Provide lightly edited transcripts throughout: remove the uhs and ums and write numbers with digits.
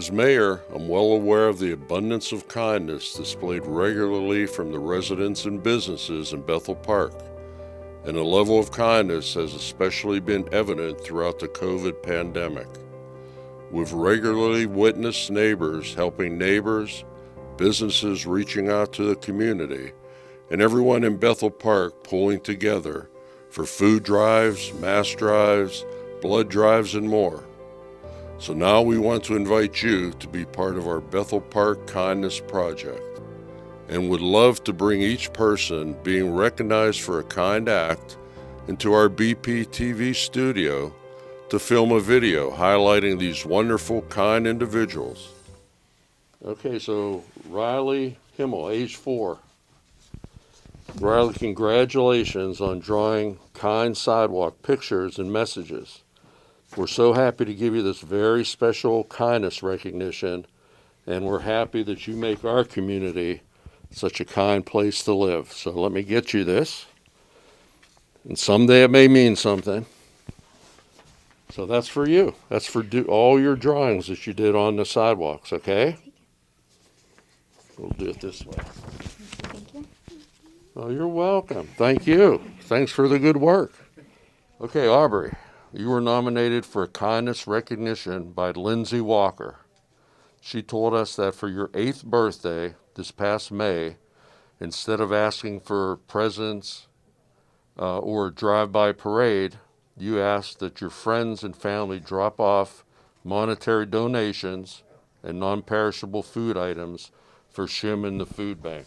As mayor, I'm well aware of the abundance of kindness displayed regularly from the residents and businesses in Bethel Park, and the level of kindness has especially been evident throughout the COVID pandemic. We've regularly witnessed neighbors helping neighbors, businesses reaching out to the community, and everyone in Bethel Park pulling together for food drives, mass drives, blood drives, and more. So now we want to invite you to be part of our Bethel Park Kindness Project, and would love to bring each person being recognized for a kind act into our BP TV studio to film a video highlighting these wonderful, kind individuals. Okay, so Riley Himmel, age 4. Riley, congratulations on drawing kind sidewalk pictures and messages. We're so happy to give you this very special kindness recognition, and we're happy that you make our community such a kind place to live. So let me get you this, and someday it may mean something. So that's for you. That's for all your drawings that you did on the sidewalks, okay? We'll do it this way. Thank you. Oh, you're welcome. Thank you. Thanks for the good work. Okay, Aubrey, you were nominated for a kindness recognition by Lindsay Walker. She told us that for your 8th birthday this past May, instead of asking for presents or a drive-by parade, you asked that your friends and family drop off monetary donations and non-perishable food items for Shim and the food bank.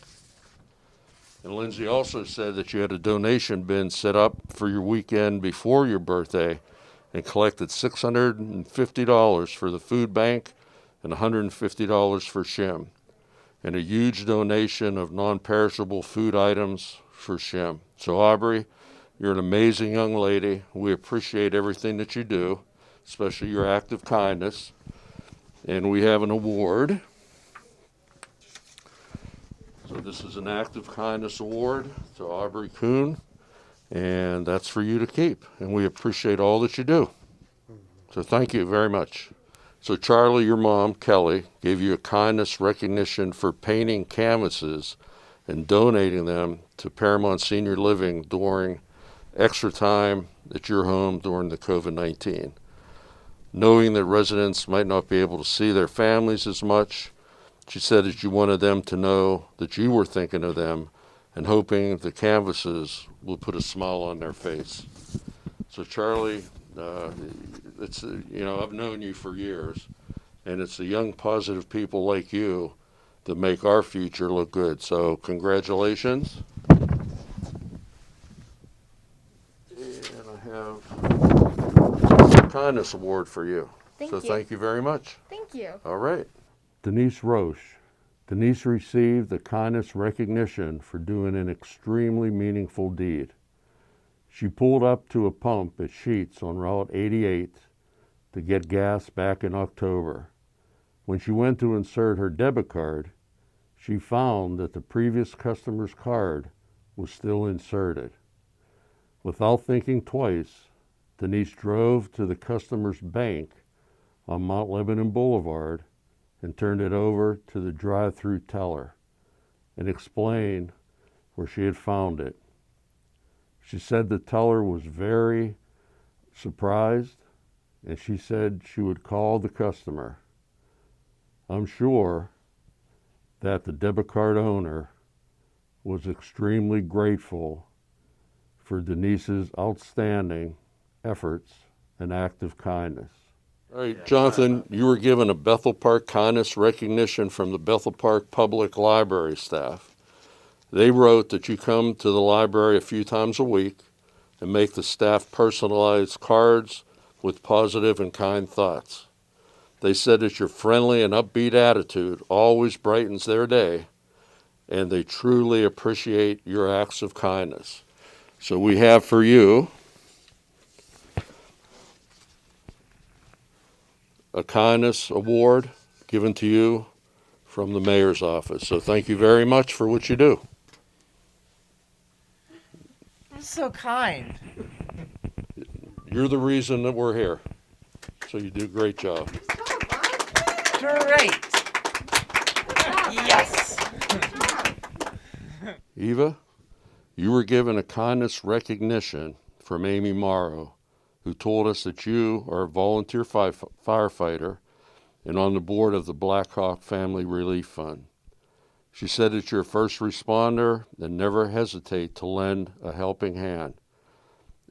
And Lindsay also said that you had a donation bin set up for your weekend before your birthday and collected $650 for the food bank and $150 for Shim, and a huge donation of non-perishable food items for Shim. So Aubrey, you're an amazing young lady. We appreciate everything that you do, especially your act of kindness. And we have an award. So this is an act of kindness award to Aubrey Kuhn, and that's for you to keep. And we appreciate all that you do. So thank you very much. So Charlie, your mom, Kelly, gave you a kindness recognition for painting canvases and donating them to Paramount Senior Living during extra time at your home during the COVID-19. Knowing that residents might not be able to see their families as much, she said that you wanted them to know that you were thinking of them and hoping the canvases will put a smile on their face. So Charlie, I've known you for years, and it's the young, positive people like you that make our future look good. So congratulations. And I have a kindness award for you. Thank so you. Thank you very much. Thank you. All right. Denise Roche. Denise received the kindness recognition for doing an extremely meaningful deed. She pulled up to a pump at Sheetz on Route 88 to get gas back in October. When she went to insert her debit card, she found that the previous customer's card was still inserted. Without thinking twice, Denise drove to the customer's bank on Mount Lebanon Boulevard and turned it over to the drive-through teller and explained where she had found it. She said the teller was very surprised, and she said she would call the customer. I'm sure that the debit card owner was extremely grateful for Denise's outstanding efforts and act of kindness. All right, Jonathan, you were given a Bethel Park kindness recognition from the Bethel Park Public Library staff. They wrote that you come to the library a few times a week and make the staff personalized cards with positive and kind thoughts. They said that your friendly and upbeat attitude always brightens their day, and they truly appreciate your acts of kindness. So we have for you a kindness award given to you from the mayor's office. So thank you very much for what you do. That's so kind. You're the reason that we're here. So you do a great job. Great. Yes. Eva, you were given a kindness recognition from Amy Morrow, who told us that you are a volunteer firefighter and on the board of the Black Hawk Family Relief Fund. She said that you're a first responder and never hesitate to lend a helping hand.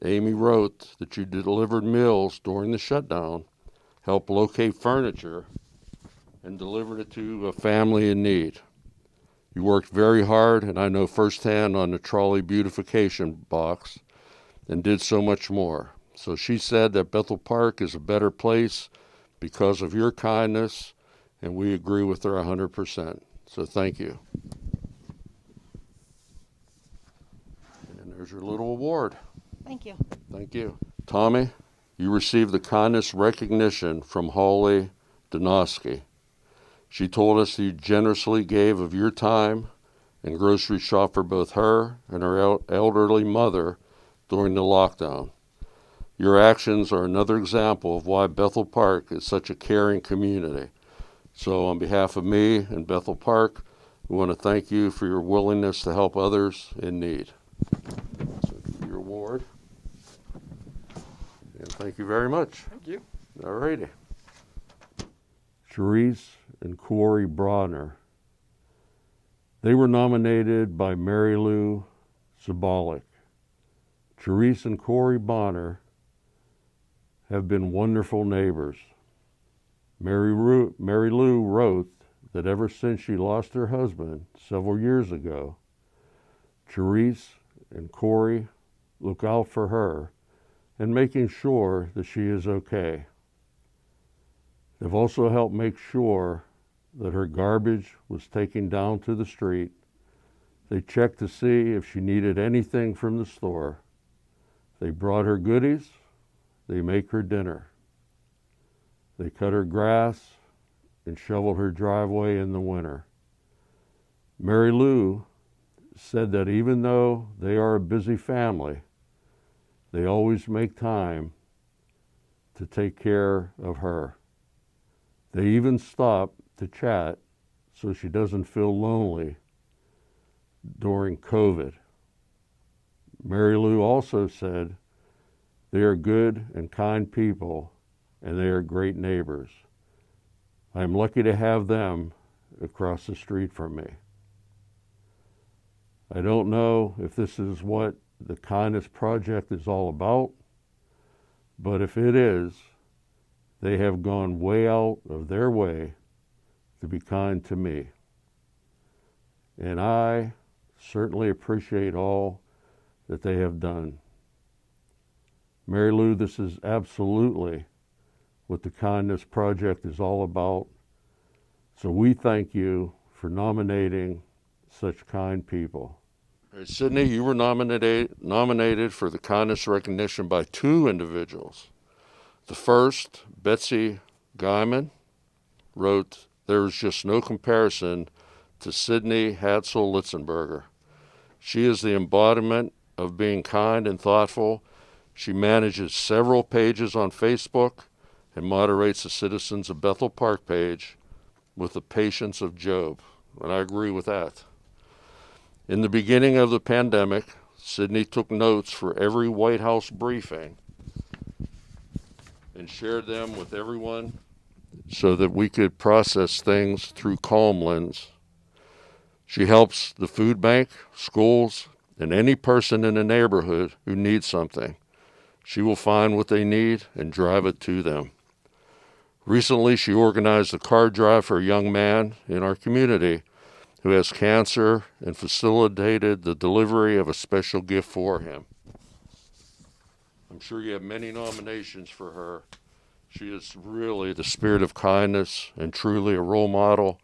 Amy wrote that you delivered meals during the shutdown, helped locate furniture, and delivered it to a family in need. You worked very hard, and I know firsthand, on the trolley beautification box, and did so much more. So she said that Bethel Park is a better place because of your kindness, and we agree with her 100%. So thank you. And there's your little award. Thank you. Thank you. Tommy, you received the kindness recognition from Holly Donosky. She told us that you generously gave of your time and grocery shop for both her and her elderly mother during the lockdown. Your actions are another example of why Bethel Park is such a caring community. So on behalf of me and Bethel Park, we want to thank you for your willingness to help others in need. So for your award. And thank you very much. Thank you. All righty. Cherise and Corey Bronner. They were nominated by Mary Lou Zabalik. Cherise and Corey Bonner have been wonderful neighbors. Mary Lou wrote that ever since she lost her husband several years ago, Cherise and Corey look out for her and making sure that she is okay. They've also helped make sure that her garbage was taken down to the street. They checked to see if she needed anything from the store. They brought her goodies. They make her dinner. They cut her grass and shoveled her driveway in the winter. Mary Lou said that even though they are a busy family, they always make time to take care of her. They even stop to chat so she doesn't feel lonely during COVID. Mary Lou also said they are good and kind people and they are great neighbors. I am lucky to have them across the street from me. I don't know if this is what the Kindness Project is all about, but if it is, they have gone way out of their way to be kind to me. And I certainly appreciate all that they have done. Mary Lou, this is absolutely what the Kindness Project is all about. So we thank you for nominating such kind people. All right, Sydney, you were nominated for the kindness recognition by two individuals. The first, Betsy Guyman, wrote, "There is just no comparison to Sydney Hatzel Litzenberger. She is the embodiment of being kind and thoughtful. She manages several pages on Facebook and moderates the Citizens of Bethel Park page with the patience of Job." And I agree with that. In the beginning of the pandemic, Sydney took notes for every White House briefing and shared them with everyone so that we could process things through calm lens. She helps the food bank, schools, and any person in the neighborhood who needs something. She will find what they need and drive it to them. Recently, she organized a car drive for a young man in our community who has cancer and facilitated the delivery of a special gift for him. I'm sure you have many nominations for her. She is really the spirit of kindness and truly a role model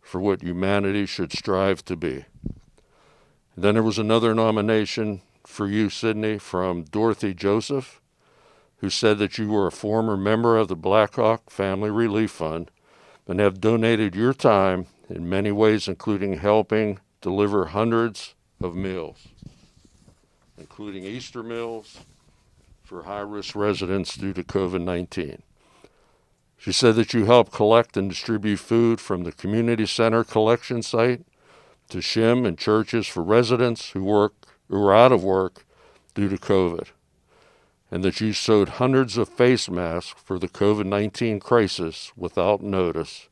for what humanity should strive to be. And then there was another nomination for you, Sydney, from Dorothy Joseph, who said that you were a former member of the Black Hawk Family Relief Fund and have donated your time in many ways, including helping deliver hundreds of meals, including Easter meals for high-risk residents due to COVID-19. She said that you help collect and distribute food from the community center collection site to shim and churches for residents who are out of work due to COVID, and that you sewed hundreds of face masks for the COVID-19 crisis without notice.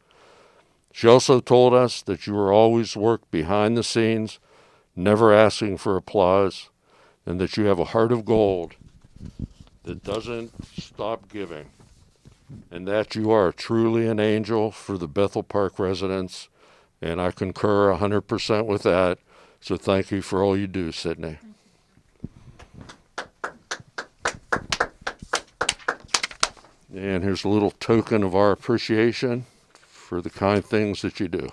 She also told us that you always work behind the scenes, never asking for applause, and that you have a heart of gold that doesn't stop giving, and that you are truly an angel for the Bethel Park residents, and I concur 100% with that. So thank you for all you do, Sydney. And here's a little token of our appreciation for the kind things that you do.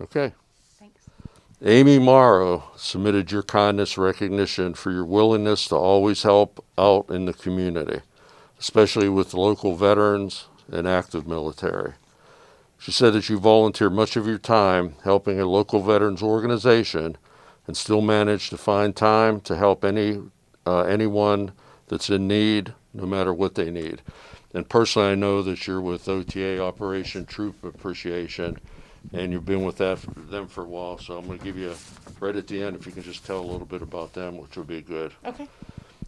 Okay. Thanks. Amy Morrow submitted your kindness recognition for your willingness to always help out in the community, especially with local veterans and active military. She said that you volunteer much of your time helping a local veterans organization and still manage to find time to help anyone that's in need, no matter what they need. And personally, I know that you're with OTA, Operation Troop Appreciation, and you've been with them for a while, so I'm going to give you right at the end, if you can just tell a little bit about them, which would be good. Okay.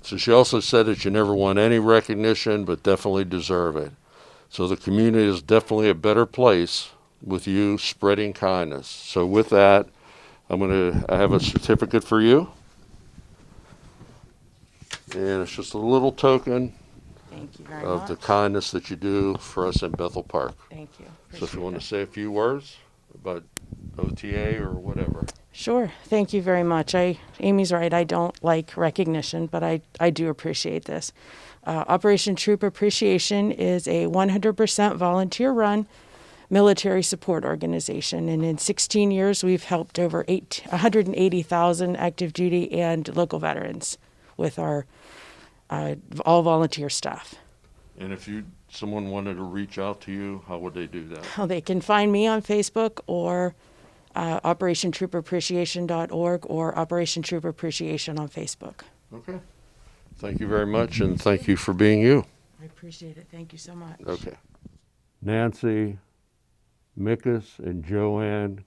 So she also said that you never won any recognition, but definitely deserve it. So the community is definitely a better place with you spreading kindness. So with that, I have a certificate for you. And it's just a little token Thank you very of much. the kindness that you do for us in Bethel Park. Thank you. So if you want to Appreciate say a few words about OTA or whatever. it. Sure. Thank you very much. Amy's right. I don't like recognition, but I do appreciate this. Operation Troop Appreciation is a 100% volunteer-run military support organization, and in 16 years, we've helped over 180,000 active duty and local veterans with our all volunteer staff. And if someone wanted to reach out to you, how would they do that? They can find me on Facebook or OperationTroopAppreciation.org or Operation Troop Appreciation on Facebook. Okay. Thank you very much, and thank you for being you. I appreciate it. Thank you so much. Okay. Nancy Mickus and Joanne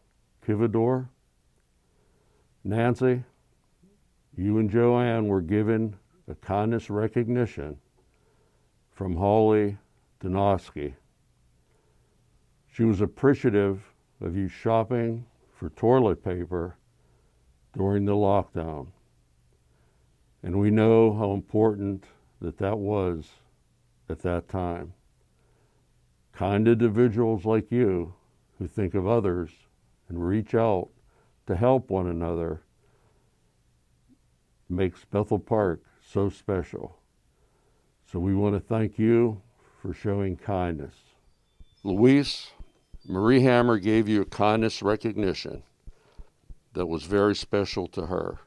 Kivador. Nancy, you and Joanne were given a kindness recognition from Holly Donosky. She was appreciative of you shopping for toilet paper during the lockdown. And we know how important that was at that time. Kind individuals like you who think of others and reach out to help one another makes Bethel Park so special. So we want to thank you for showing kindness. Louise, Marie Hammer gave you a kindness recognition that was very special to her.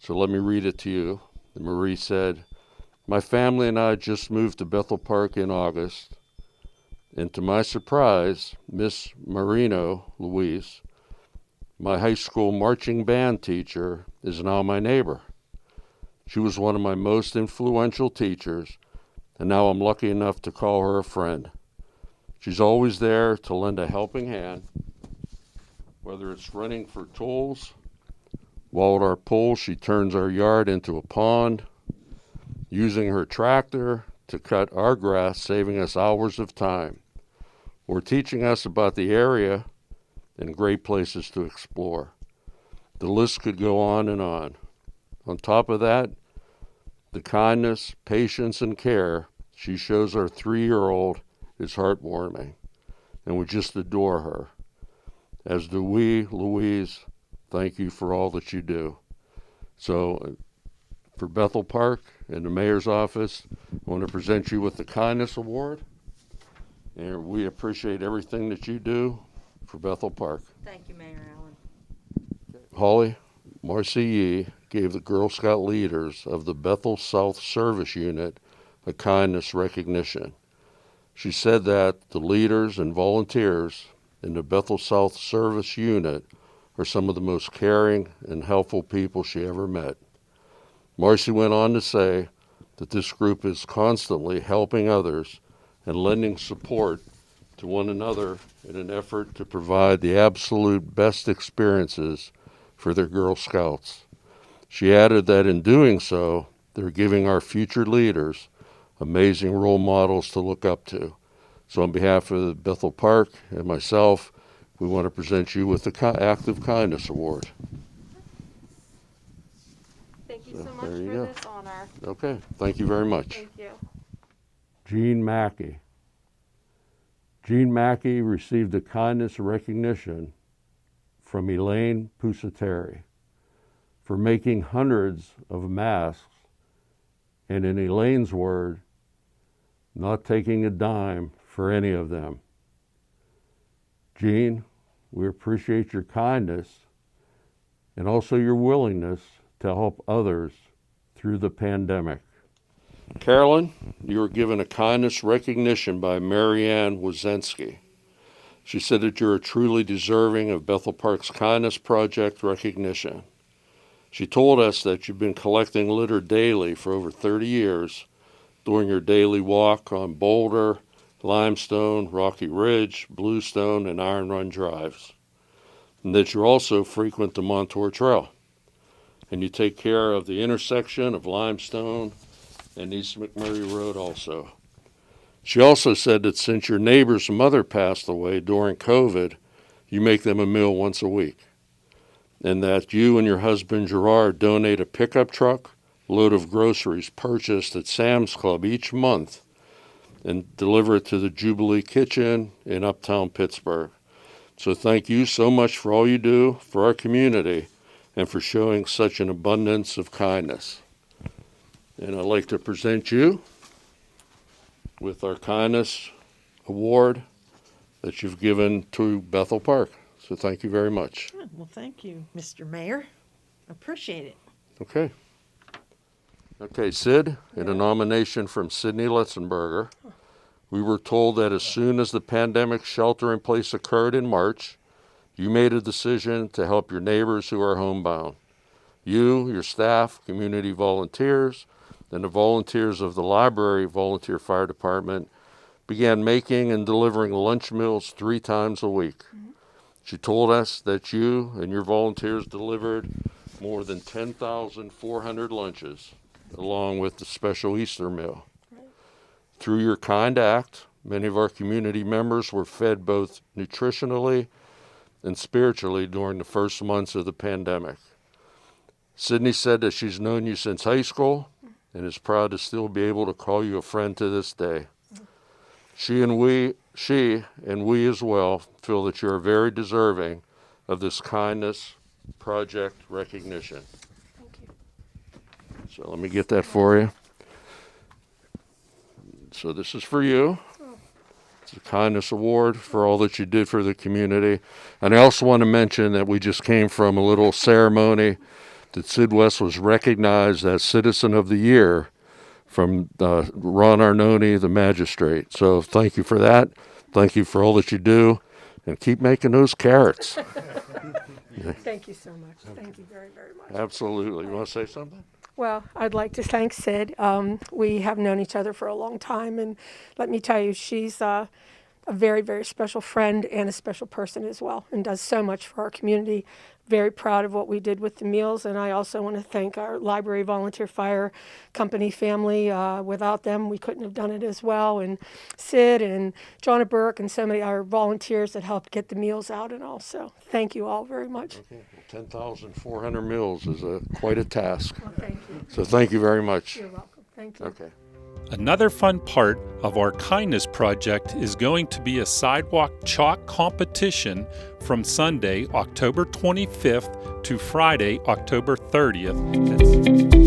So let me read it to you. Marie said, "My family and I just moved to Bethel Park in August, and to my surprise, Miss Marino, Louise, my high school marching band teacher, is now my neighbor. She was one of my most influential teachers, and now I'm lucky enough to call her a friend. She's always there to lend a helping hand, whether it's running for tools, while at our pool she turns our yard into a pond, using her tractor to cut our grass, saving us hours of time, or teaching us about the area and great places to explore. The list could go on and on. On top of that, the kindness, patience, and care she shows our 3-year-old is heartwarming, and we just adore her. As do we, Louise. Thank you for all that you do." So for Bethel Park and the mayor's office, I want to present you with the Kindness Award. And we appreciate everything that you do for Bethel Park. Thank you, Mayor Allen. Holly Marcy gave the Girl Scout leaders of the Bethel South Service Unit a kindness recognition. She said that the leaders and volunteers in the Bethel South Service Unit are some of the most caring and helpful people she ever met. Marcy went on to say that this group is constantly helping others and lending support to one another in an effort to provide the absolute best experiences for their Girl Scouts. She added that in doing so, they're giving our future leaders amazing role models to look up to. So on behalf of the Bethel Park and myself, we want to present you with the Act of Kindness Award. Thank you So, so much there you for go. this honor. Okay, thank you very much. Thank you. Jean Mackey. Jean Mackey received a kindness recognition from Elaine Pusateri for making hundreds of masks, and in Elaine's word, not taking a dime for any of them. Jean, we appreciate your kindness and also your willingness to help others through the pandemic. Carolyn, you were given a kindness recognition by Marianne Wozensky. She said that you are truly deserving of Bethel Park's Kindness Project recognition. She told us that you've been collecting litter daily for over 30 years during your daily walk on Boulder, Limestone, Rocky Ridge, Bluestone, and Iron Run drives, and that you also frequent the Montour Trail, and you take care of the intersection of Limestone and East McMurray Road also. She also said that since your neighbor's mother passed away during COVID, you make them a meal once a week, and that you and your husband Gerard donate a pickup truck load of groceries purchased at Sam's Club each month and deliver it to the Jubilee Kitchen in Uptown Pittsburgh. So thank you so much for all you do for our community and for showing such an abundance of kindness. And I'd like to present you with our Kindness Award that you've given to Bethel Park. So thank you very much. Good. Well, thank you, Mr. Mayor. Appreciate it. Okay. Okay, Sid, in a nomination from Sydney Letzenberger, we were told that as soon as the pandemic shelter-in-place occurred in March, you made a decision to help your neighbors who are homebound. You, your staff, community volunteers, and the volunteers of the library volunteer fire department began making and delivering lunch meals 3 times a week. She told us that you and your volunteers delivered more than 10,400 lunches, along with the special Easter meal. Through your kind act, many of our community members were fed both nutritionally and spiritually during the first months of the pandemic. Sydney said that she's known you since high school and is proud to still be able to call you a friend to this day. She and we as well feel that you are very deserving of this kindness project recognition. Thank you. So let me get that for you. So this is for you. It's a kindness award for all that you did for the community. And I also want to mention that we just came from a little ceremony that Sid West was recognized as Citizen of the Year from Ron Arnone, the magistrate. So thank you for that. Thank you for all that you do. And keep making those carrots. Thank you so much. Thank you very, very much. Absolutely. You want to say something? Well, I'd like to thank Sid. We have known each other for a long time, and let me tell you, she's a very, very special friend and a special person as well, and does so much for our community. Very proud of what we did with the meals, and I also want to thank our library volunteer fire company family. Without them, we couldn't have done it as well. And Sid and Jonna Burke and so many our volunteers that helped get the meals out and all. So thank you all very much. Okay. Well, 10,400 meals is quite a task. Well, thank you. So thank you very much. You're welcome. Thank you. Okay. Another fun part of our kindness project is going to be a sidewalk chalk competition from Sunday, October 25th to Friday, October 30th.